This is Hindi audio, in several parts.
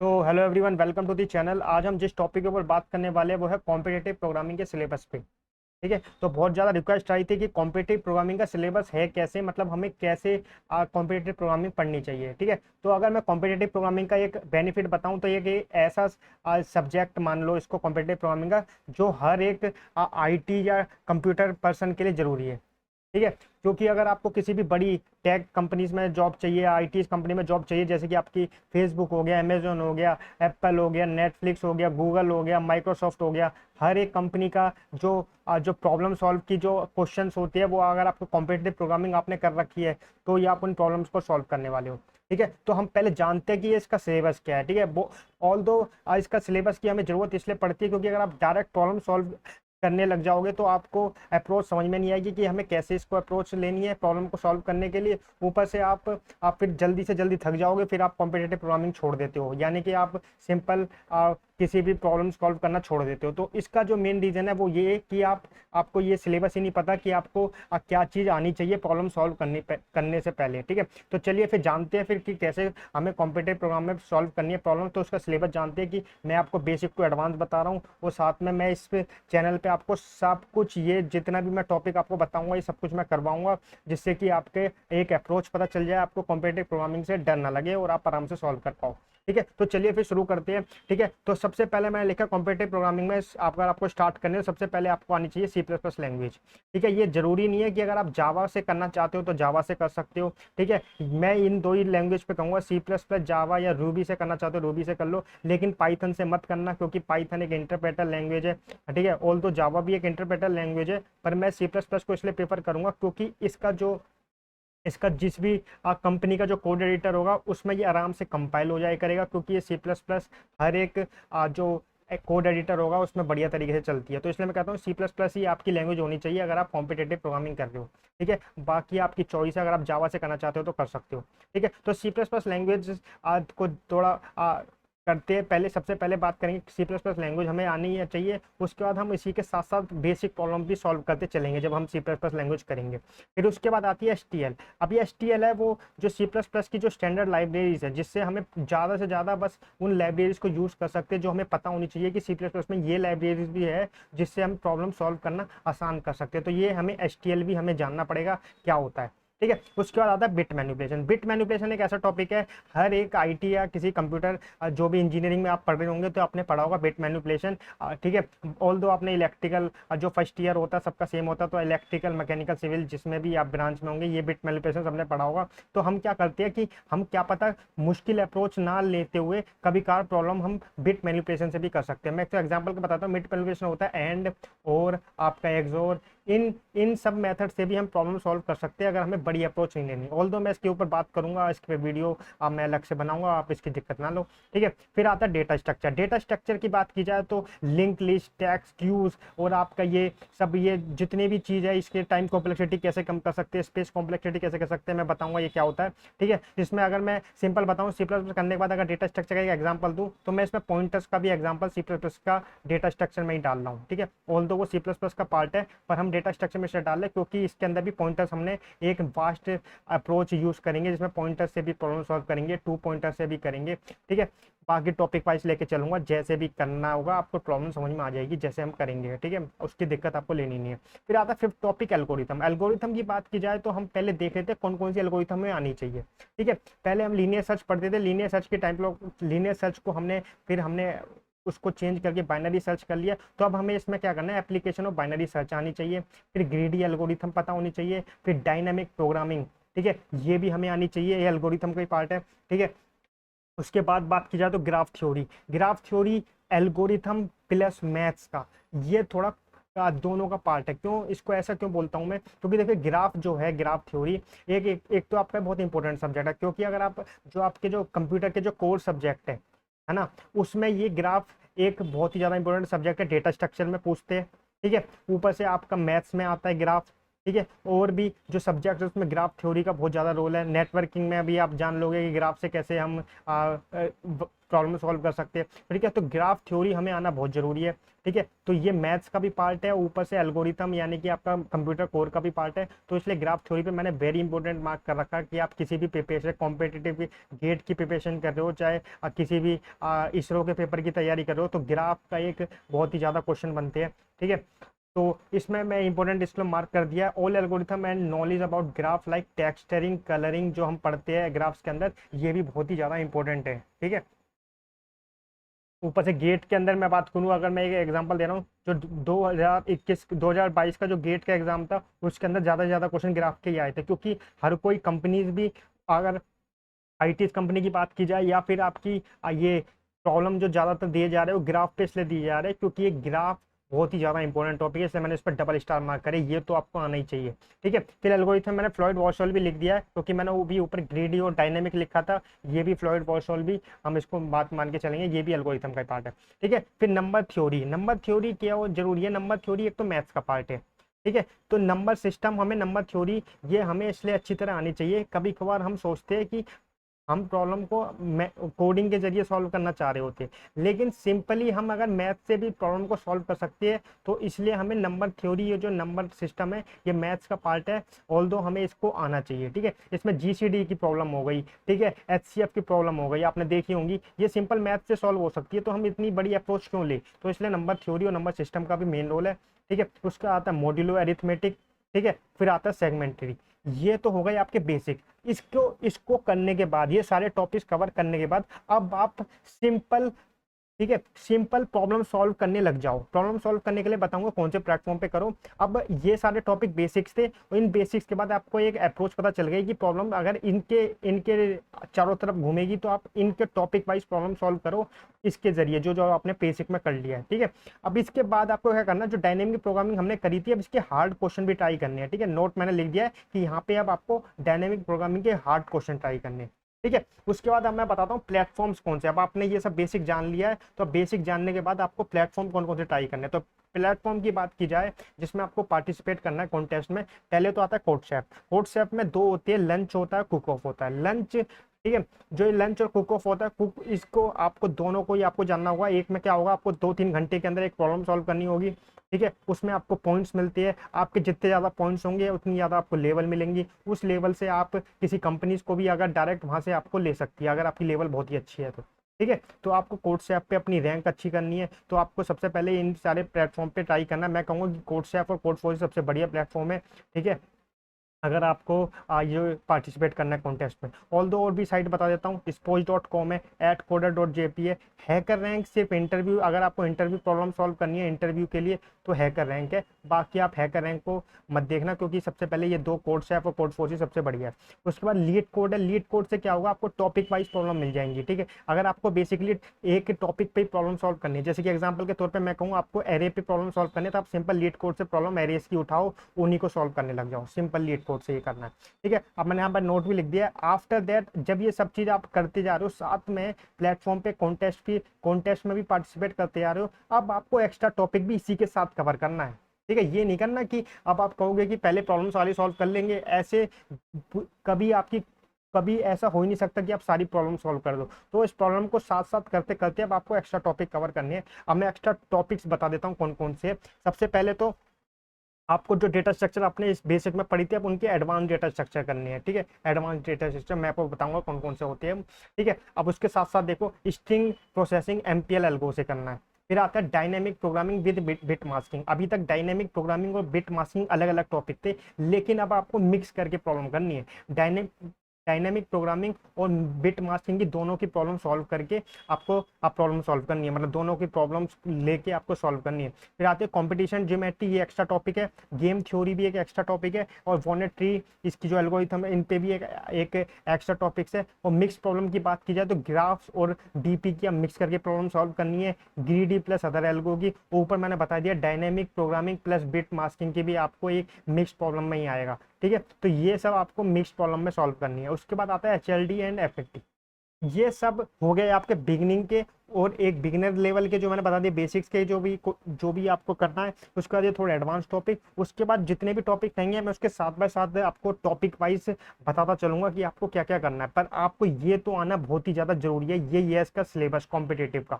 तो hello everyone, welcome to the channel. आज हम जिस टॉपिक के ऊपर बात करने वाले हैं वो है कॉम्पिटिटिव प्रोग्रामिंग के सिलेबस पे। ठीक है, तो बहुत ज़्यादा रिक्वेस्ट आई थी कि कॉम्पिटिटिव प्रोग्रामिंग का सिलेबस है कैसे, मतलब हमें कैसे कॉम्पिटिटिव प्रोग्रामिंग पढ़नी चाहिए। ठीक है, तो अगर मैं कॉम्पिटिटिव प्रोग्रामिंग का एक बेनिफिट बताऊं तो ये कि ऐसा सब्जेक्ट मान लो इसको कॉम्पिटिटिव प्रोग्रामिंग का, जो हर एक आईटी या कंप्यूटर पर्सन के लिए ज़रूरी है। ठीक है, क्योंकि अगर आपको किसी भी बड़ी टेक कंपनीज में जॉब चाहिए, आईटी कंपनी में जॉब चाहिए, जैसे कि आपकी फेसबुक हो गया, अमेजोन हो गया, एप्पल हो गया, नेटफ्लिक्स हो गया, गूगल हो गया, माइक्रोसॉफ्ट हो गया, हर एक कंपनी का जो प्रॉब्लम सॉल्व की जो क्वेश्चंस होती है वो अगर आपको कॉम्पिटिटिव प्रोग्रामिंग आपने कर रखी है तो ये आप उन प्रॉब्लम्स को सॉल्व करने वाले हो। ठीक है, तो हम पहले जानते हैं कि ये इसका सिलेबस क्या है। ठीक है, वो ऑल दो इसका सिलेबस की हमें जरूरत इसलिए पड़ती है क्योंकि अगर आप डायरेक्ट प्रॉब्लम सॉल्व करने लग जाओगे तो आपको अप्रोच समझ में नहीं आएगी कि हमें कैसे इसको अप्रोच लेनी है प्रॉब्लम को सॉल्व करने के लिए। ऊपर से आप फिर जल्दी से जल्दी थक जाओगे, फिर आप कॉम्पिटिटिव प्रोग्रामिंग छोड़ देते हो, यानी कि आप सिंपल किसी भी प्रॉब्लम सॉल्व करना छोड़ देते हो। तो इसका जो मेन रीजन है वो ये है कि आपको ये सिलेबस ही नहीं पता कि आपको क्या चीज़ आनी चाहिए प्रॉब्लम सॉल्व करने से पहले। ठीक है, तो चलिए फिर जानते हैं फिर कि कैसे हमें कॉम्पिटिटिव प्रोग्राम में सॉल्व करनी है प्रॉब्लम। तो उसका सिलेबस जानते हैं कि मैं आपको बेसिक टू एडवांस बता रहा हूँ, और साथ में मैं इस चैनल पे आपको सब कुछ, ये जितना भी मैं टॉपिक आपको बताऊंगा ये सब कुछ मैं करवाऊंगा, जिससे कि आपके एक अप्रोच पता चल जाए, आपको कॉम्पिटिटिव प्रोग्रामिंग से डर ना लगे और आप आराम से सॉल्व कर पाओ। ठीक है, तो चलिए फिर शुरू करते हैं। ठीक है, तो सबसे पहले मैंने लिखा कॉम्पिटिटिव प्रोग्रामिंग में आपको स्टार्ट करने से सबसे पहले आपको आनी चाहिए सी प्लस प्लस लैंग्वेज। ठीक है, ये जरूरी नहीं है कि अगर आप जावा से करना चाहते हो तो जावा से कर सकते हो। ठीक है, मैं इन दो ही लैंग्वेज पे कहूंगा, सी प्लस प्लस जावा, या रूबी से करना चाहते हो रूबी से कर लो, लेकिन पाइथन से मत करना क्योंकि पाइथन एक इंटरप्रेटर लैंग्वेज है। ठीक है, ऑल तो जावा भी एक इंटरप्रेटर लैंग्वेज है, पर मैं सी प्लस प्लस को इसलिए प्रेफर करूंगा क्योंकि इसका जिस भी कंपनी का जो कोड एडिटर होगा उसमें ये आराम से कंपाइल हो जाए करेगा, क्योंकि ये सी प्लस प्लस हर एक जो कोड एडिटर होगा उसमें बढ़िया तरीके से चलती है। तो इसलिए मैं कहता हूँ सी प्लस प्लस ही आपकी लैंग्वेज होनी चाहिए अगर आप कॉम्पिटेटिव प्रोग्रामिंग कर रहे हो। ठीक है, बाकी आपकी चॉइस है, अगर आप जावा से करना चाहते हो तो कर सकते हो। ठीक है, तो सी प्लस प्लस लैंग्वेज को थोड़ा करते हैं। पहले सबसे पहले बात करेंगे सी प्लस प्लस लैंग्वेज हमें आनी ही चाहिए, उसके बाद हम इसी के साथ साथ बेसिक प्रॉब्लम भी सॉल्व करते चलेंगे जब हम सी प्लस प्लस लैंग्वेज करेंगे। फिर उसके बाद आती है एच टी एल। अब ये एच टी एल है वो जो सी प्लस प्लस की जो स्टैंडर्ड लाइब्रेरीज है, जिससे हमें ज़्यादा से ज़्यादा बस उन लाइब्रेरीज को यूज़ कर सकते हैं जो हमें पता होनी चाहिए कि सी प्लस प्लस में ये लाइब्रेरीज भी है जिससे हम प्रॉब्लम सॉल्व करना आसान कर सकते हैं। तो ये हमें एच टी एल भी हमें जानना पड़ेगा क्या होता है। ठीक है, उसके बाद आता है बिट मैनिपुलेशन। बिट मैनिपुलेशन एक ऐसा टॉपिक है, हर एक आईटी या किसी कंप्यूटर जो भी इंजीनियरिंग में आप पढ़ रहे होंगे तो आपने पढ़ा होगा बिट मैनिपुलेशन। ठीक है, ऑल दो आपने इलेक्ट्रिकल जो फर्स्ट ईयर होता है सबका सेम होता है, तो इलेक्ट्रिकल, मैकेनिकल, सिविल जिसमें भी आप ब्रांच में होंगे ये बिट मैनिपुलेशन सबने पढ़ा होगा। तो हम क्या करते हैं कि हम क्या पता मुश्किल अप्रोच ना लेते हुए कभी कार प्रॉब्लम हम बिट मैनिपुलेशन से भी कर सकते हैं। मैं एक एग्जाम्पल को बताता हूँ। बिट मैनिपुलेशन होता है एंड, और आपका एक्सोर, इन इन सब मेथड से भी हम प्रॉब्लम सॉल्व कर सकते हैं अगर हमें बड़ी अप्रोच नहीं लेनी। ऑल दो मैं इसके ऊपर बात करूंगा, इसके वीडियो मैं अलग से बनाऊंगा, आप इसकी दिक्कत ना लो। ठीक है, फिर आता है डेटा स्ट्रक्चर। डेटा स्ट्रक्चर की बात की जाए तो लिंक लिस्ट, टैग्स, क्यूज, और आपका ये सब, ये जितनी भी चीज़ है इसके टाइम कॉम्प्लेक्सिटी कैसे कम कर सकते हैं, स्पेस कॉम्प्लेक्सिटी कैसे कर सकते हैं, मैं बताऊंगा ये क्या होता है। ठीक है, इसमें अगर मैं सिंपल बताऊँ सी प्लस प्लस करने के बाद अगर डेटा स्ट्रक्चर का एक एग्जाम्पल दूँ तो मैं इसमें पॉइंटर्स का भी एग्जाम्पल सी प्लस प्लस का डेटा स्ट्रक्चर में ही डाल रहा हूँ। ठीक है, ऑल दो वो सी प्लस प्लस का पार्ट है पर हम डेटा स्ट्रक्चर में से डाल लें क्योंकि इसके अंदर भी पॉइंटर्स हमने एक वास्ट अप्रोच यूज करेंगे जिसमें पॉइंटर से भी प्रॉब्लम सॉल्व करेंगे, टू पॉइंटर से भी करेंगे। ठीक है, बाकी टॉपिक वाइज लेके चलूंगा, जैसे भी करना होगा आपको प्रॉब्लम समझ में आ जाएगी जैसे हम करेंगे। ठीक है, उसकी दिक्कत आपको लेनी नहीं है। फिर आता है फिफ्थ टॉपिक एल्गोरिथम। एल्गोरिथम की बात की जाए तो हम पहले देख लेते हैं कौन कौन सी एल्गोरिथम हमें आनी चाहिए। ठीक है, पहले हम लीनियर सर्च पढ़ते थे, लीनियर सर्च के टाइम पे लीनियर सर्च को हमने उसको चेंज करके बाइनरी सर्च कर लिया। तो अब हमें इसमें क्या करना है, एप्लीकेशन ऑफ बाइनरी सर्च आनी चाहिए, फिर ग्रीडी एल्गोरिथम पता होनी चाहिए, फिर डायनामिक प्रोग्रामिंग। ठीक है, ये भी हमें आनी चाहिए, ये एल्गोरिथम का ही पार्ट है। ठीक है, उसके बाद बात की जाए तो graph theory. Graph theory algorithm plus maths का ये थोड़ा दोनों का पार्ट है। क्यों इसको ऐसा क्यों बोलता हूं मैं, क्योंकि देखिए ग्राफ जो है, ग्राफ थ्योरी एक तो आपका बहुत इंपॉर्टेंट सब्जेक्ट है, क्योंकि अगर आप जो आपके जो कंप्यूटर के जो कोर सब्जेक्ट है ना, उसमें ये ग्राफ एक बहुत ही ज़्यादा इंपॉर्टेंट सब्जेक्ट है। डेटा स्ट्रक्चर में पूछते हैं। ठीक है, ऊपर से आपका मैथ्स में आता है ग्राफ। ठीक है। और भी जो सब्जेक्ट है उसमें ग्राफ थ्योरी का बहुत ज़्यादा रोल है। नेटवर्किंग में अभी आप जान लोगे कि ग्राफ से कैसे हम प्रॉब्लम सॉल्व कर सकते हैं, ठीक है। तो ग्राफ थ्योरी हमें आना बहुत ज़रूरी है, ठीक है। तो ये मैथ्स का भी पार्ट है, ऊपर से एल्गोरिथम यानी कि आपका कंप्यूटर कोर का भी पार्ट है। तो इसलिए ग्राफ थ्योरी पे मैंने वेरी इंपॉर्टेंट मार्क कर रखा कि आप किसी भी प्रिपरेशन कॉम्पिटिटिव गेट की प्रिपरेशन कर रहे हो, चाहे किसी भी इसरो के पेपर की तैयारी कर रहे हो, तो ग्राफ का एक बहुत ही ज़्यादा क्वेश्चन बनते हैं, ठीक है। तो इसमें मैं इंपॉर्टेंट इसको मार्क कर दिया, all algorithm and knowledge about graph like texturing colouring जो हम पढ़ते हैं ग्राफ्स के अंदर, ये भी बहुत ही ज़्यादा इंपॉर्टेंट है, ठीक है। ऊपर से गेट के अंदर मैं बात करूँ, अगर मैं एक एग्जांपल दे रहा हूँ, जो 2021 2022 का जो गेट का एग्जाम था उसके अंदर ज़्यादा से ज़्यादा क्वेश्चन ग्राफ के ही आए थे, क्योंकि हर कोई कंपनीज भी, अगर आईटी कंपनी की बात की जाए या फिर आपकी ये प्रॉब्लम जो ज़्यादातर दिए जा रहे हैं वो ग्राफ पे इसलिए दिए जा रहे हैं क्योंकि ये ग्राफ बहुत ही ज़्यादा इंपॉर्टेंट टॉपिक है, इसलिए मैंने इस पर डबल स्टार मार्क करे, ये तो आपको आना ही चाहिए, ठीक है। फिर एल्गोरिथम मैंने फ्लॉयड वॉशॉल भी लिख दिया है, क्योंकि मैंने वो भी ऊपर ग्रीडी और डायनेमिक लिखा था, ये भी फ्लॉयड वॉशॉल भी हम इसको बात मान के चलेंगे, ये भी एल्गोरिथम का पार्ट है, ठीक है। फिर नंबर थ्योरी, नंबर थ्योरी क्या हो जरूरी है, नंबर थ्योरी एक तो मैथ्स का पार्ट है, ठीक है। तो नंबर सिस्टम हमें, नंबर थ्योरी ये हमें इसलिए अच्छी तरह आनी चाहिए, कभी कभार हम सोचते हैं कि हम प्रॉब्लम को कोडिंग के जरिए सॉल्व करना चाह रहे होते हैं, लेकिन सिंपली हम अगर मैथ से भी प्रॉब्लम को सॉल्व कर सकते हैं, तो इसलिए हमें नंबर थ्योरी, ये जो नंबर सिस्टम है ये मैथ्स का पार्ट है, ऑल्दो हमें इसको आना चाहिए, ठीक है। इसमें जीसीडी की प्रॉब्लम हो गई, ठीक है, एचसीएफ की प्रॉब्लम हो गई, आपने देखी होंगी, ये सिंपल मैथ से सॉल्व हो सकती है, तो हम इतनी बड़ी अप्रोच क्यों ले, तो इसलिए नंबर थ्योरी और नंबर सिस्टम का भी मेन रोल है, ठीक है। उसका आता है मॉड्यूलो अरिथमेटिक, ठीक है। फिर आता है सेगमेंटरी, ये तो हो गए आपके बेसिक। इसको इसको करने के बाद, ये सारे टॉपिक्स कवर करने के बाद, अब आप सिंपल, ठीक है, सिंपल प्रॉब्लम सॉल्व करने लग जाओ। प्रॉब्लम सॉल्व करने के लिए बताऊंगा कौन से प्लेटफॉर्म पे करो। अब ये सारे टॉपिक बेसिक्स थे, और इन बेसिक्स के बाद आपको एक अप्रोच पता चल गई कि प्रॉब्लम अगर इनके इनके चारों तरफ घूमेगी, तो आप इनके टॉपिक वाइज प्रॉब्लम सॉल्व करो इसके जरिए, जो जो आपने बेसिक में कर लिया है, ठीक है। अब इसके बाद आपको क्या करना, जो डायनेमिक प्रोग्रामिंग हमने करी थी, अब इसके हार्ड क्वेश्चन भी ट्राई करने हैं, ठीक है। नोट मैंने लिख दिया है कि यहाँ पे अब आपको डायनेमिक प्रोग्रामिंग के हार्ड क्वेश्चन ट्राई करने हैं, ठीक है। उसके बाद अब मैं बताता हूँ प्लेटफॉर्म्स कौन से। अब आपने ये सब बेसिक जान लिया है, तो बेसिक जानने के बाद आपको प्लेटफॉर्म कौन कौन से ट्राई करने हैं। तो प्लेटफॉर्म की बात की जाए जिसमें आपको पार्टिसिपेट करना है कॉन्टेस्ट में, पहले तो आता है कोडशेफ। कोडशेफ में दो होती है, लंच होता है, कुक ऑफ होता है। लंच, ठीक है, जो लंच और कुक ऑफ होता है, कुक इसको आपको दोनों को ही आपको जानना होगा। एक में क्या होगा, आपको 2-3 घंटे के अंदर एक प्रॉब्लम सॉल्व करनी होगी, ठीक है। उसमें आपको पॉइंट्स मिलती है, आपके जितने ज़्यादा पॉइंट्स होंगे उतनी ज़्यादा आपको लेवल मिलेंगी। उस लेवल से आप किसी कंपनीज को भी अगर डायरेक्ट वहाँ से आपको ले सकती है, अगर आपकी लेवल बहुत ही अच्छी है तो, ठीक है। तो आपको कोडशेफ पे अपनी रैंक अच्छी करनी है, तो आपको सबसे पहले इन सारे प्लेटफॉर्म पे ट्राई करना है। मैं कहूँगा कि कोडशेफ और कोडफोर्ज सबसे बढ़िया प्लेटफॉर्म है, ठीक है, अगर आपको ये पार्टिसिपेट करना है कॉन्टेस्ट में। ऑल दो और भी साइट बता देता हूँ, spoge.com है, @coder.jp है। हैकर रैंक सिर्फ इंटरव्यू, अगर आपको इंटरव्यू प्रॉब्लम सॉल्व करनी है इंटरव्यू के लिए, तो हैकर रैंक है। बाकी आप हैकर रैंक को मत देखना, क्योंकि सबसे पहले ये दो कोडशेफ और कोडफोर्ज सबसे बढ़िया है। उसके बाद लीड कोड है। लीड कोड से क्या होगा, आपको टॉपिक वाइज प्रॉब्लम मिल जाएंगी, ठीक है। अगर आपको बेसिकली एक टॉपिक पे प्रॉब्लम सॉल्व करनी है, जैसे कि एग्जाम्पल के तौर पर मैं कहूँ आपको एरे पे प्रॉब्लम सॉल्व करनी है, तो आप सिंपल लीड कोड से प्रॉब्लम एरेस की उठाओ, उन्हीं को सॉल्व करने लग जाओ, सिंपल लीड कोड से ये करना है, ठीक है। अब मैंने यहाँ पर नोट भी लिख दिया है। आफ्टर दैट, जब ये सब चीज आप करते जा रहे हो, साथ में प्लेटफॉर्म पे कॉन्टेस्ट में भी पार्टिसिपेट करते जा रहे हो, अब आपको एक्स्ट्रा टॉपिक भी इसी के साथ कवर करना है, ठीक है। ये नहीं करना कि अब आप कहोगे कि पहले प्रॉब्लम सारी सॉल्व कर लेंगे, ऐसे कभी आपकी, कभी ऐसा हो ही नहीं सकता कि आप सारी प्रॉब्लम सॉल्व कर दो। तो इस प्रॉब्लम को साथ साथ करते करते अब आपको एक्स्ट्रा टॉपिक कवर करने हैं। अब मैं एक्स्ट्रा टॉपिक्स बता देता हूँ कौन कौन से। सबसे पहले तो आपको जो डेटा स्ट्रक्चर आपने इस बेसिक में पढ़ी थी, अब उनके एडवांस डेटा स्ट्रक्चर करनी है, ठीक है। एडवांस डेटा स्ट्रक्चर मैं आपको बताऊंगा कौन कौन से होते हैं, ठीक है। अब उसके साथ साथ देखो, स्ट्रिंग प्रोसेसिंग एमपीएल एल्गो से करना है। फिर आता है dynamic programming with bit masking. अभी तक डायनेमिक प्रोग्रामिंग और बिट मास्किंग अलग अलग टॉपिक थे, लेकिन अब आपको मिक्स करके प्रॉब्लम करनी है। डायनेमिक प्रोग्रामिंग और बिट मास्किंग की दोनों की प्रॉब्लम सॉल्व करके आपको आप प्रॉब्लम सॉल्व करनी है, मतलब दोनों की प्रॉब्लम्स लेके आपको सॉल्व करनी है। फिर आते हैं कंपटीशन ज्योमेट्री, ये एक्स्ट्रा टॉपिक है। गेम थ्योरी भी एक एक्स्ट्रा टॉपिक है, और वॉनेट ट्री, इसकी जो एल्गोरिथम है, इन पे भी एक एक्स्ट्रा टॉपिक्स है। और मिक्स प्रॉब्लम की बात की जाए तो ग्राफ्स और डीपी की मिक्स करके प्रॉब्लम सॉल्व करनी है, ग्रीडी प्लस अदर एल्गो की। ऊपर मैंने बता दिया dynamic programming plus bit masking की भी आपको एक मिक्स प्रॉब्लम में ही आएगा, ठीक है। तो ये सब आपको मिक्स प्रॉब्लम में सॉल्व करनी है। उसके बाद आता है एचएलडी एंड एफएटी। ये सब हो गए आपके बिगिनिंग के, और एक बिगिनर लेवल के जो मैंने बता दिए बेसिक्स के, जो भी आपको करना है। उसके बाद ये थोड़ा एडवांस टॉपिक, उसके बाद जितने भी टॉपिक रहेंगे मैं उसके साथ बाय साथ आपको टॉपिक वाइज बताता चलूंगा कि आपको क्या क्या करना है। पर आपको ये तो आना बहुत ही ज्यादा जरूरी है, ये है इसका सिलेबस कॉम्पिटेटिव का।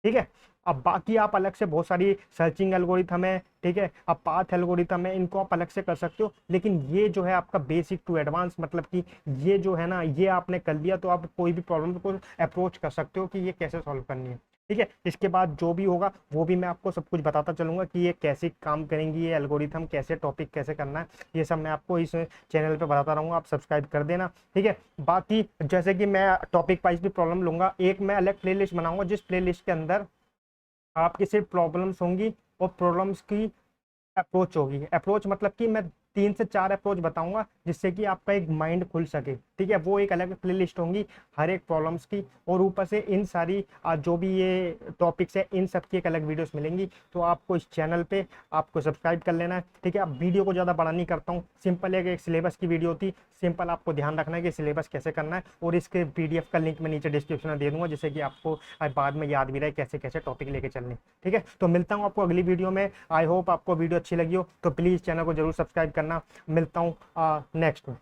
ठीक है। अब बाकी आप अलग से बहुत सारी सर्चिंग एल्गोरिथम है, ठीक है, अब पाथ एल्गोरिथम है, इनको आप अलग से कर सकते हो। लेकिन ये जो है आपका बेसिक टू एडवांस, मतलब कि ये जो है ना, ये आपने कर लिया तो आप कोई भी प्रॉब्लम को अप्रोच कर सकते हो कि ये कैसे सॉल्व करनी है। ठीक है। इसके बाद जो भी होगा वो भी मैं आपको सब कुछ बताता चलूंगा कि ये कैसे काम करेंगी, ये एल्गोरिथम कैसे, टॉपिक कैसे करना है, ये सब मैं आपको इस चैनल पे बताता रहूंगा। आप सब्सक्राइब कर देना। ठीक है। बाकी जैसे कि मैं टॉपिक वाइज भी प्रॉब्लम लूंगा, एक मैं अलग प्लेलिस्ट बनाऊंगा जिस प्लेलिस्ट के अंदर आपकी सिर्फ प्रॉब्लम्स होंगी और प्रॉब्लम्स की अप्रोच होगी। अप्रोच मतलब कि मैं 3 से 4 अप्रोच बताऊंगा जिससे कि आपका एक माइंड खुल सके। ठीक है। वो एक अलग प्लेलिस्ट होंगी हर एक प्रॉब्लम्स की, और ऊपर से इन सारी जो भी ये टॉपिक्स है इन सब की एक अलग वीडियोस मिलेंगी। तो आपको इस चैनल पे आपको सब्सक्राइब कर लेना है। ठीक है। अब वीडियो को ज़्यादा बड़ा नहीं करता हूँ, सिंपल एक सिलेबस की वीडियो थी। सिंपल आपको ध्यान रखना है कि सिलेबस कैसे करना है, और इसके PDF का लिंक मैं नीचे डिस्क्रिप्शन में दे दूंगा जिससे कि आपको बाद में याद भी रहे कैसे कैसे टॉपिक लेके चलने। ठीक है। तो मिलता हूँ आपको अगली वीडियो में। आई होप आपको वीडियो अच्छी लगी हो, तो प्लीज़ चैनल को जरूर सब्सक्राइब करना। मिलता हूँ नेक्स्ट में।